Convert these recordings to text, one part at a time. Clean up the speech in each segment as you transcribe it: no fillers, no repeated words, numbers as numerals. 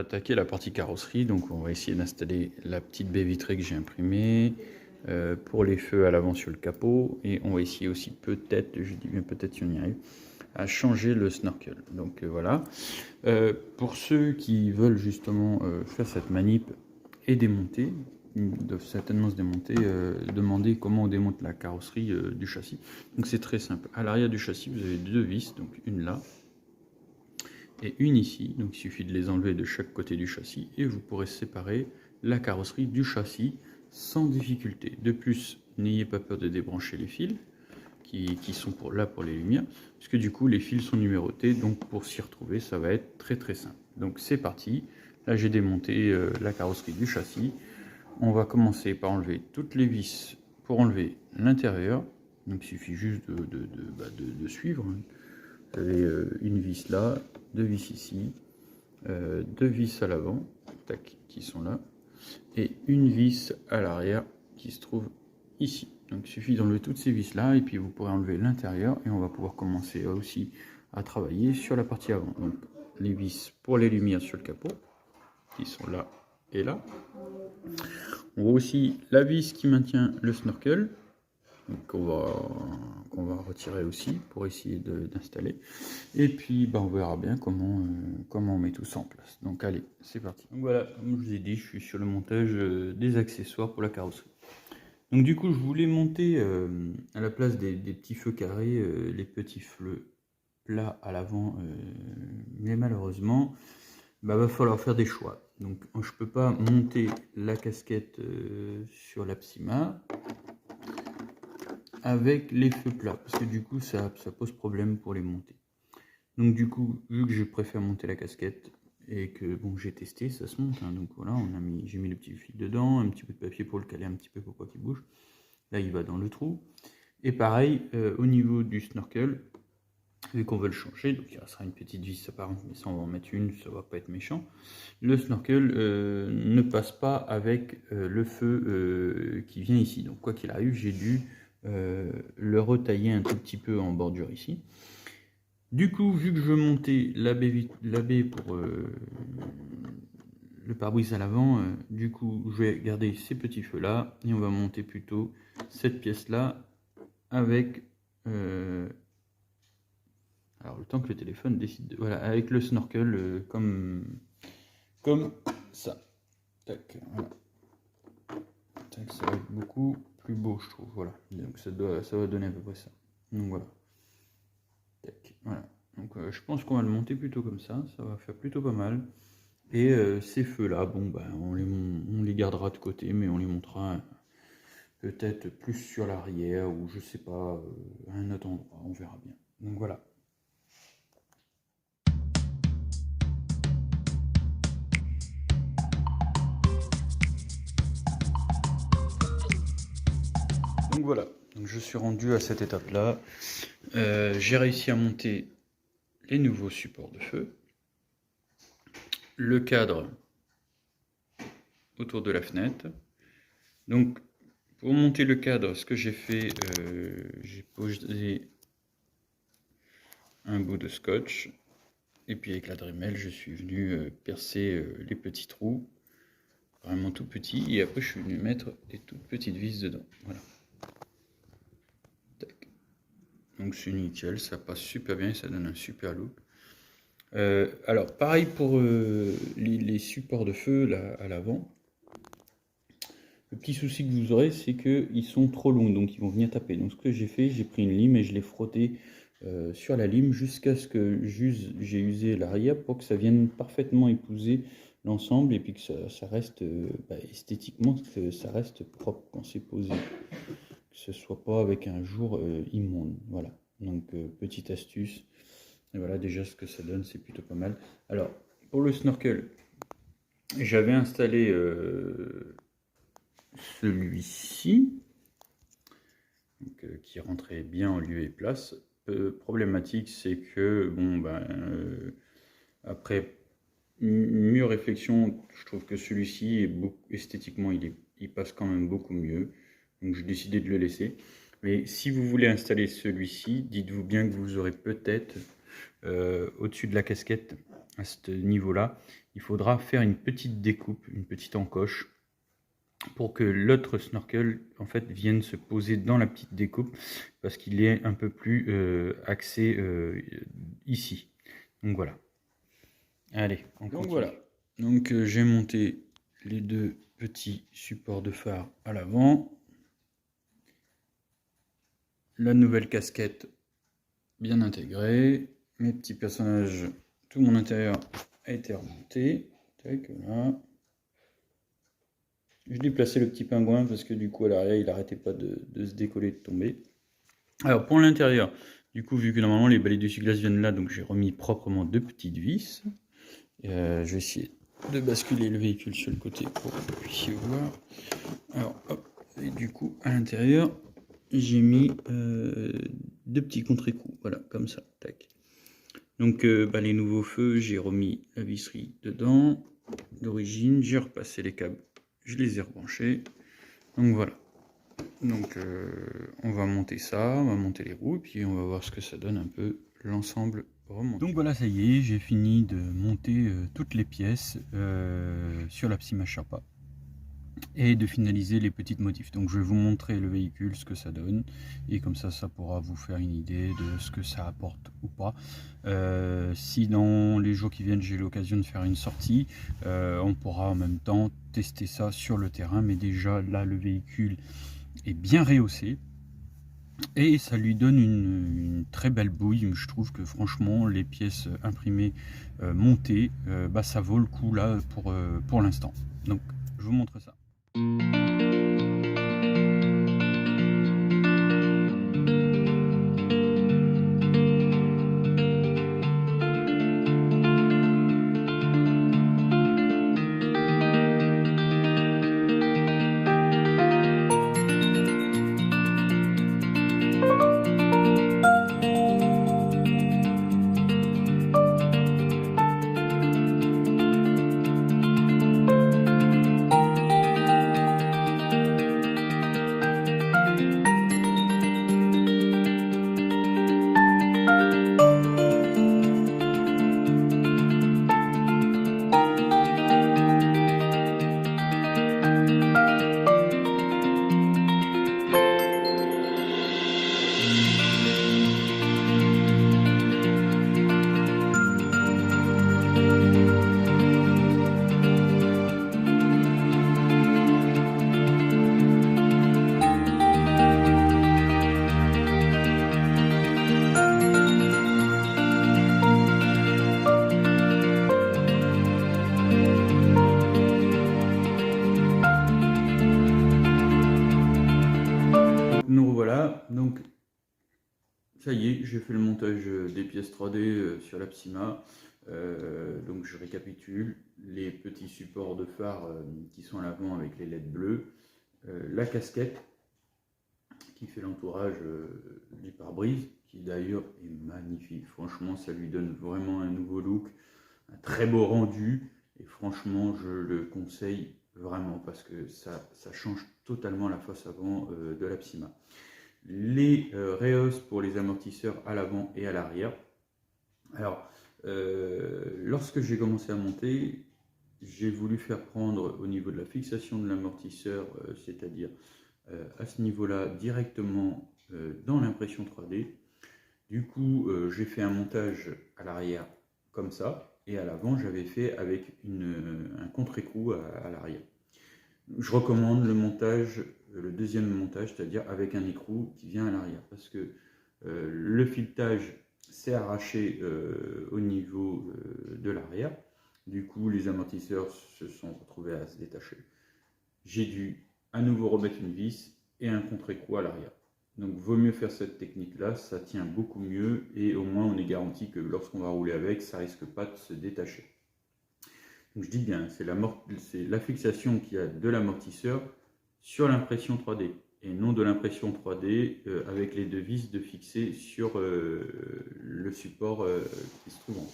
attaquer la partie carrosserie. Donc on va essayer d'installer la petite baie vitrée que j'ai imprimée pour les feux à l'avant sur le capot. Et on va essayer aussi peut-être, je dis bien peut-être si on y arrive, à changer le snorkel. Donc voilà. Pour ceux qui veulent justement faire cette manip et démonter, ils doivent certainement se démonter, demander comment on démonte la carrosserie du châssis. Donc c'est très simple. À l'arrière du châssis, vous avez deux vis, donc une là et une ici. Donc il suffit de les enlever de chaque côté du châssis et vous pourrez séparer la carrosserie du châssis sans difficulté. De plus, n'ayez pas peur de débrancher les fils qui sont là pour les lumières, puisque du coup les fils sont numérotés, donc pour s'y retrouver ça va être très simple. Donc c'est parti. Là j'ai démonté la carrosserie du châssis. On va commencer par enlever toutes les vis pour enlever l'intérieur. Donc il suffit juste de suivre. Vous avez une vis là, deux vis ici, deux vis à l'avant, qui sont là, et une vis à l'arrière qui se trouve ici. Donc il suffit d'enlever toutes ces vis là et puis vous pourrez enlever l'intérieur et on va pouvoir commencer aussi à travailler sur la partie avant. Donc les vis pour les lumières sur le capot qui sont là et là. On voit aussi la vis qui maintient le snorkel qu'on va retirer aussi pour essayer d'installer. Et puis on verra bien comment on met tout ça en place. Donc allez, c'est parti. Donc voilà, comme je vous ai dit, je suis sur le montage des accessoires pour la carrosserie. Donc du coup, je voulais monter à la place des petits feux carrés, les petits feux plats à l'avant, mais malheureusement, va falloir faire des choix. Donc je peux pas monter la casquette sur la Psyma avec les feux plats, parce que du coup, ça pose problème pour les monter. Donc du coup, vu que je préfère monter la casquette, et que bon j'ai testé, ça se monte, hein, donc voilà, j'ai mis le petit fil dedans, un petit peu de papier pour le caler un petit peu pour pas qu'il bouge. Là il va dans le trou. Et pareil au niveau du snorkel, vu qu'on veut le changer, donc il restera une petite vis apparente, mais ça on va en mettre une, ça va pas être méchant. Le snorkel ne passe pas avec le feu qui vient ici, donc quoi qu'il arrive, j'ai dû le retailler un tout petit peu en bordure ici. Du coup, vu que je veux monter la baie pour le pare-brise à l'avant, du coup, je vais garder ces petits feux là et on va monter plutôt cette pièce là avec alors le temps que le téléphone décide de, voilà, avec le snorkel comme ça. Tac, voilà. Tac, ça va être beaucoup plus beau, je trouve. Voilà, donc ça va donner à peu près ça. Donc voilà. Tac, voilà. Donc je pense qu'on va le monter plutôt comme ça va faire plutôt pas mal. Et ces feux là, bon on les gardera de côté, mais on les montera peut-être plus sur l'arrière ou je sais pas, à un autre endroit, on verra bien. Donc voilà. Donc voilà, donc je suis rendu à cette étape là. J'ai réussi à monter les nouveaux supports de feu, le cadre autour de la fenêtre. Donc pour monter le cadre, ce que j'ai fait, j'ai posé un bout de scotch et puis avec la Dremel je suis venu percer les petits trous, vraiment tout petits, et après je suis venu mettre des toutes petites vis dedans. Voilà. Tac. Donc c'est nickel, ça passe super bien, ça donne un super look. Alors pareil pour les supports de feu là, à l'avant. Le petit souci que vous aurez, c'est qu'ils sont trop longs, donc ils vont venir taper. Donc ce que j'ai fait, j'ai pris une lime et je l'ai frotté sur la lime jusqu'à ce que j'ai usé l'arrière pour que ça vienne parfaitement épouser l'ensemble et puis que ça reste esthétiquement, que ça reste propre quand c'est posé. Que ce soit pas avec un jour immonde. Voilà, donc petite astuce. Et voilà déjà ce que ça donne, c'est plutôt pas mal. Alors pour le snorkel, j'avais installé celui-ci qui rentrait bien en lieu et place. Problématique, c'est que après mieux réflexion, je trouve que celui-ci esthétiquement il passe quand même beaucoup mieux, donc j'ai décidé de le laisser. Mais si vous voulez installer celui-ci, dites-vous bien que vous aurez peut-être au-dessus de la casquette à ce niveau là il faudra faire une petite découpe, une petite encoche, pour que l'autre snorkel en fait vienne se poser dans la petite découpe, parce qu'il est un peu plus axé ici. Donc voilà. Allez, on continue. Donc voilà. Donc j'ai monté les deux petits supports de phare à l'avant. La nouvelle casquette bien intégrée. Mes petits personnages, tout mon intérieur a été remonté. Tac, là. Je déplaçais le petit pingouin parce que du coup à l'arrière il n'arrêtait pas de se décoller, de tomber. Alors pour l'intérieur, du coup vu que normalement les balais d'essuie-glace viennent là, donc j'ai remis proprement deux petites vis. Je vais essayer de basculer le véhicule sur le côté pour que vous puissiez voir. Alors hop, et du coup à l'intérieur j'ai mis deux petits contre-écrous, voilà comme ça, tac. Donc les nouveaux feux, j'ai remis la visserie dedans d'origine, j'ai repassé les câbles, je les ai rebranchés, donc voilà. Donc on va monter ça, on va monter les roues, et puis on va voir ce que ça donne un peu l'ensemble remonté. Donc voilà, ça y est, j'ai fini de monter toutes les pièces sur la Psyma Sherpa et de finaliser les petites motifs. Donc je vais vous montrer le véhicule, ce que ça donne, et comme ça pourra vous faire une idée de ce que ça apporte ou pas. Si dans les jours qui viennent j'ai l'occasion de faire une sortie, on pourra en même temps tester ça sur le terrain, mais déjà là le véhicule est bien rehaussé et ça lui donne une très belle bouille. Je trouve que franchement les pièces imprimées montées, ça vaut le coup là pour l'instant. Donc je vous montre ça. Nous voilà, donc ça y est, j'ai fait le montage des pièces 3D sur la Psyma. Donc je récapitule les petits supports de phare qui sont à l'avant avec les LED bleus, la casquette qui fait l'entourage du pare-brise, qui d'ailleurs est magnifique. Franchement, ça lui donne vraiment un nouveau look, un très beau rendu, et franchement, je le conseille vraiment parce que ça change totalement la face avant de la Psyma. Les rehausses pour les amortisseurs à l'avant et à l'arrière. Alors, lorsque j'ai commencé à monter, j'ai voulu faire prendre au niveau de la fixation de l'amortisseur, c'est-à-dire à ce niveau-là directement dans l'impression 3D. Du coup, j'ai fait un montage à l'arrière comme ça, et à l'avant, j'avais fait avec un contre-écrou à l'arrière. Je recommande le montage, le deuxième montage, c'est-à-dire avec un écrou qui vient à l'arrière, parce que le filetage s'est arraché au niveau de l'arrière. Du coup, les amortisseurs se sont retrouvés à se détacher. J'ai dû à nouveau remettre une vis et un contre-écrou à l'arrière. Donc, vaut mieux faire cette technique-là, ça tient beaucoup mieux et au moins on est garanti que lorsqu'on va rouler avec, ça risque pas de se détacher. Donc, je dis bien, c'est la fixation qu'il y a de l'amortisseur sur l'impression 3D et non de l'impression 3D avec les deux vis de fixer sur le support qui se trouve en haut.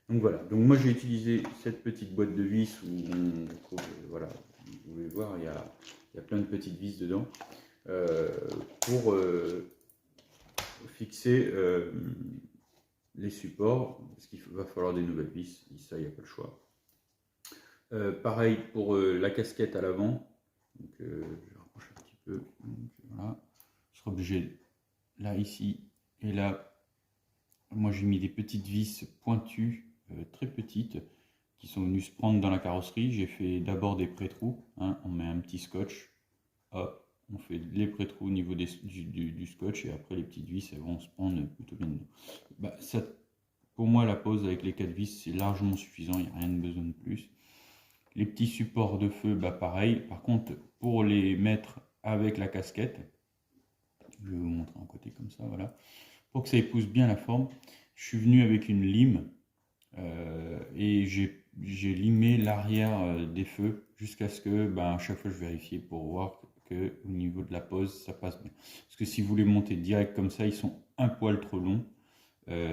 Donc voilà, donc moi j'ai utilisé cette petite boîte de vis où on trouve, voilà, vous pouvez voir, il y a plein de petites vis dedans pour fixer les supports, parce qu'il va falloir des nouvelles vis, ça il n'y a pas le choix. Pareil pour la casquette à l'avant. Donc je rapproche un petit peu. Donc, voilà. Je serai obligé là, ici et là. Moi j'ai mis des petites vis pointues, très petites, qui sont venues se prendre dans la carrosserie. J'ai fait d'abord des pré-trous, hein. On met un petit scotch, hop, on fait les pré-trous au niveau du scotch, et après les petites vis elles vont se prendre plutôt bien dedans. Bah, ça, pour moi la pose avec les 4 vis c'est largement suffisant, il n'y a rien de besoin de plus. Les petits supports de feu, bah pareil. Par contre, pour les mettre avec la casquette, je vais vous montrer en côté comme ça, voilà. Pour que ça épouse bien la forme, je suis venu avec une lime et j'ai limé l'arrière des feux jusqu'à ce que, à chaque fois je vérifiais pour voir que au niveau de la pose ça passe bien. Parce que si vous les montez direct comme ça, ils sont un poil trop longs.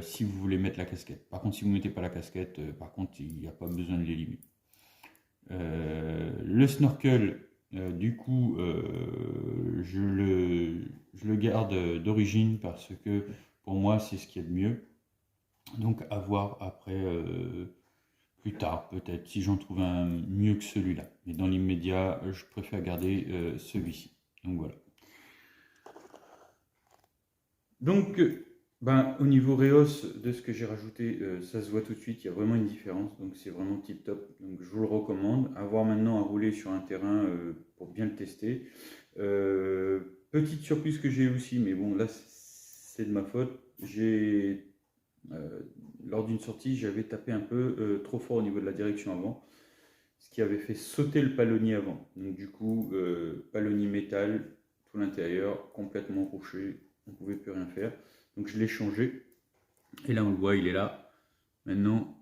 Si vous voulez mettre la casquette. Par contre, si vous ne mettez pas la casquette, par contre, il n'y a pas besoin de les limer. Le snorkel, du coup, je le garde d'origine parce que pour moi, c'est ce qu'il y a de mieux. Donc, à voir après, plus tard, peut-être, si j'en trouve un mieux que celui-là. Mais dans l'immédiat, je préfère garder celui-ci. Donc, voilà. Donc, au niveau Reos de ce que j'ai rajouté, ça se voit tout de suite, il y a vraiment une différence, donc c'est vraiment tip top. Donc je vous le recommande. À voir maintenant à rouler sur un terrain pour bien le tester. Petite surprise que j'ai aussi, mais bon là c'est de ma faute. Lors d'une sortie, j'avais tapé un peu trop fort au niveau de la direction avant, ce qui avait fait sauter le palonnier avant. Donc du coup, palonnier métal, tout l'intérieur complètement rouché, on ne pouvait plus rien faire. Donc je l'ai changé. Et là on le voit, il est là. Maintenant,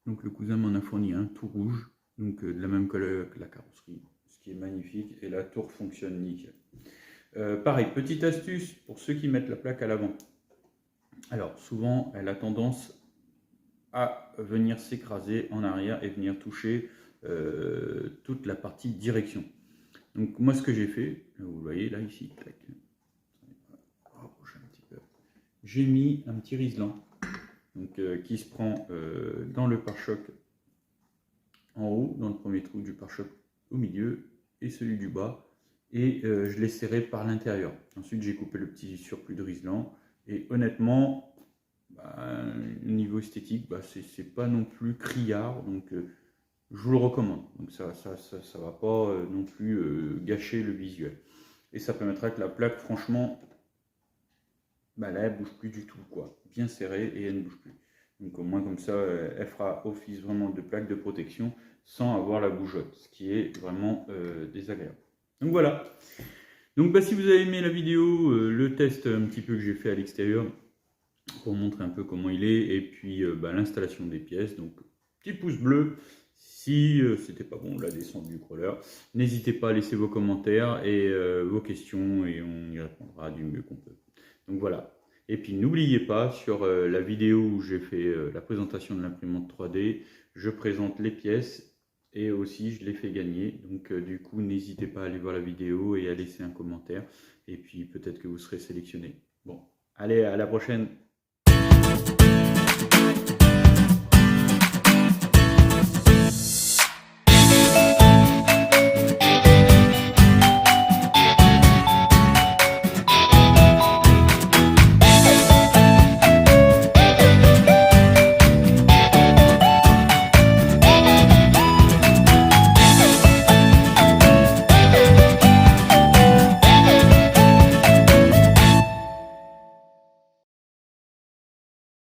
donc le cousin m'en a fourni un tout rouge, donc de la même couleur que la carrosserie, ce qui est magnifique. Et la tour fonctionne nickel. Pareil, petite astuce pour ceux qui mettent la plaque à l'avant. Alors souvent, elle a tendance à venir s'écraser en arrière et venir toucher toute la partie direction. Donc moi ce que j'ai fait, vous voyez là ici, j'ai mis un petit riselant donc, qui se prend dans le pare-choc en haut, dans le premier trou du pare-choc au milieu et celui du bas, et je l'ai serré par l'intérieur. Ensuite j'ai coupé le petit surplus de riselant, et honnêtement, niveau esthétique, c'est pas non plus criard, donc je vous le recommande. Donc ça va pas non plus gâcher le visuel. Et ça permettra que la plaque, franchement, là elle bouge plus du tout, quoi. Bien serrée et elle ne bouge plus. Donc au moins comme ça, elle fera office vraiment de plaque de protection sans avoir la bougeotte, ce qui est vraiment désagréable. Donc voilà. Donc si vous avez aimé la vidéo, le test un petit peu que j'ai fait à l'extérieur, pour montrer un peu comment il est, et puis l'installation des pièces, donc petit pouce bleu si c'était pas bon la descente du crawler. N'hésitez pas à laisser vos commentaires et vos questions, et on y répondra du mieux qu'on peut. Donc voilà. Et puis n'oubliez pas, sur la vidéo où j'ai fait la présentation de l'imprimante 3D, je présente les pièces et aussi je les fais gagner. Donc du coup, n'hésitez pas à aller voir la vidéo et à laisser un commentaire. Et puis peut-être que vous serez sélectionné. Bon, allez, à la prochaine!